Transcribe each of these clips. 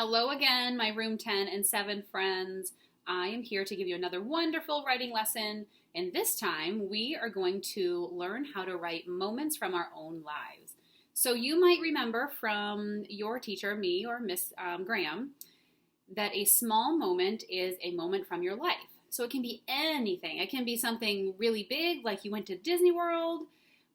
Hello again, my room 10 and 7 friends. I am here to give you another wonderful writing lesson, and this time we are going to learn how to write moments from our own lives. So you might remember from your teacher, me or Miss Graham, that a small moment is a moment from your life. So it can be anything. It can be something really big, like you went to Disney World,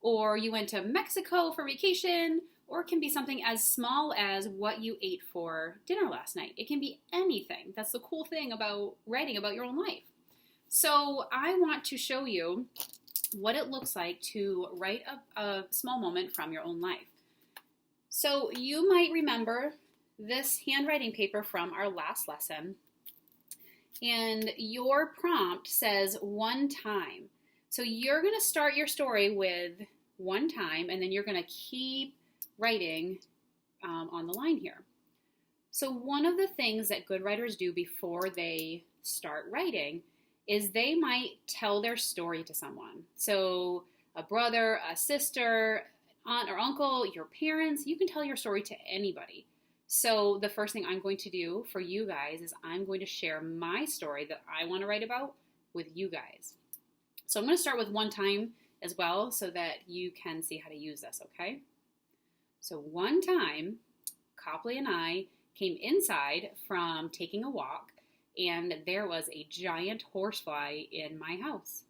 or you went to Mexico for vacation, or it can be something as small as what you ate for dinner last night. It can be anything. That's the cool thing about writing about your own life. So I want to show you what it looks like to write a small moment from your own life. So you might remember this handwriting paper from our last lesson, and your prompt says one time. So you're going to start your story with one time, and then you're going to keep writing on the line here. So one of the things that good writers do before they start writing is they might tell their story to someone. So a brother, a sister, aunt or uncle, your parents, you can tell your story to anybody. So the first thing I'm going to do for you guys is I'm going to share my story that I want to write about with you guys. So I'm going to start with one time as well so that you can see how to use this, okay? So one time, Copley and I came inside from taking a walk, and there was a giant horsefly in my house.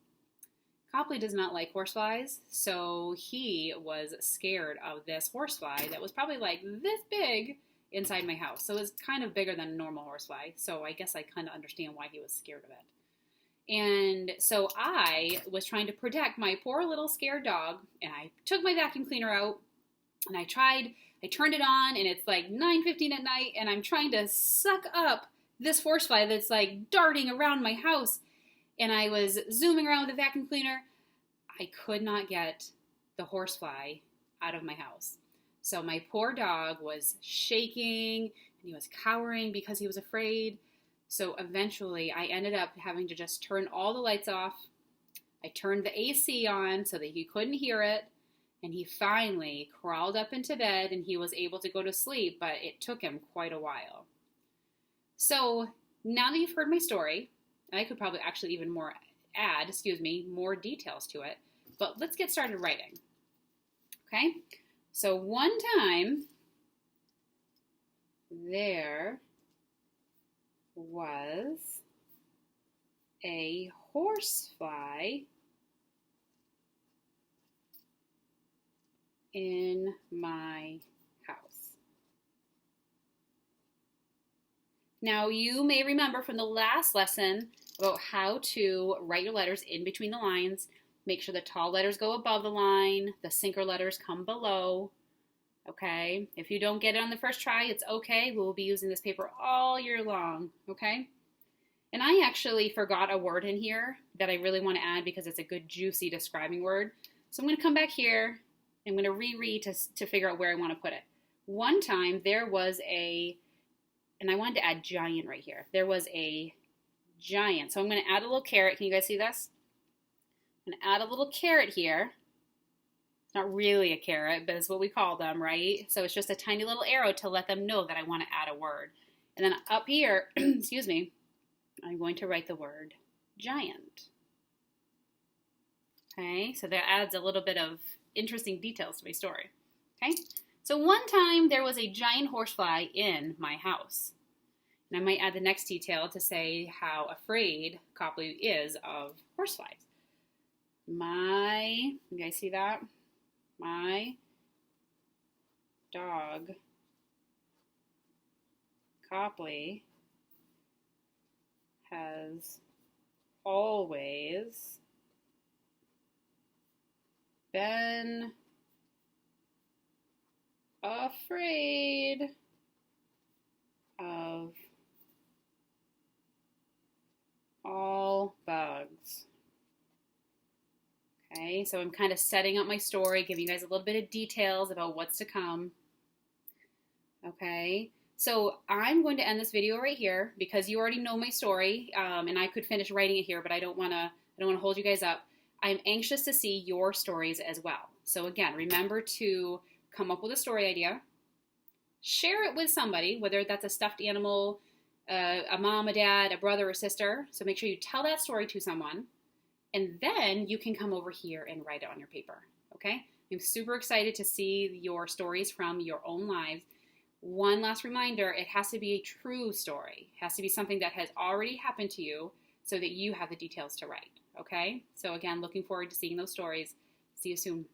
Copley does not like horseflies, so he was scared of this horsefly that was probably like this big inside my house. So it was kind of bigger than a normal horsefly, so I guess I kind of understand why he was scared of it. And so I was trying to protect my poor little scared dog, and I took my vacuum cleaner out, and I turned it on, and it's like 9:15 at night, and I'm trying to suck up this horsefly that's like darting around my house. And I was zooming around with the vacuum cleaner. I could not get the horsefly out of my house. So my poor dog was shaking, and he was cowering because he was afraid. So eventually I ended up having to just turn all the lights off. I turned the AC on so that he couldn't hear it. And he finally crawled up into bed, and he was able to go to sleep, but it took him quite a while. So now that you've heard my story, I could probably actually even more details to it, but let's get started writing. Okay? So one time, there was a horsefly in my house. Now, you may remember from the last lesson about how to write your letters in between the lines. Make sure the tall letters go above the line, the sinker letters come below. Okay? If you don't get it on the first try, it's okay. We'll be using this paper all year long. Okay? And I actually forgot a word in here that I really want to add because it's a good, juicy describing word. So I'm going to come back here. I'm going to reread to figure out where I want to put it. One time there was and I wanted to add giant right here. There was a giant. So I'm going to add a little caret. Can you guys see this? I'm going to add a little caret here. It's not really a caret, but it's what we call them, right? So it's just a tiny little arrow to let them know that I want to add a word. And then up here, excuse me, I'm going to write the word giant. Okay, so that adds a little bit of interesting details to my story. Okay, so one time there was a giant horsefly in my house. And I might add the next detail to say how afraid Copley is of horseflies. You guys see that? My dog, Copley, has always been afraid of all bugs. Okay, so I'm kind of setting up my story, giving you guys a little bit of details about what's to come. Okay, so I'm going to end this video right here because you already know my story, and I could finish writing it here, but I don't want to hold you guys up. I'm anxious to see your stories as well. So again, remember to come up with a story idea, share it with somebody, whether that's a stuffed animal, a mom, a dad, a brother, or sister. So make sure you tell that story to someone, and then you can come over here and write it on your paper, okay? I'm super excited to see your stories from your own lives. One last reminder, it has to be a true story. It has to be something that has already happened to you so that you have the details to write, okay? So again, looking forward to seeing those stories. See you soon.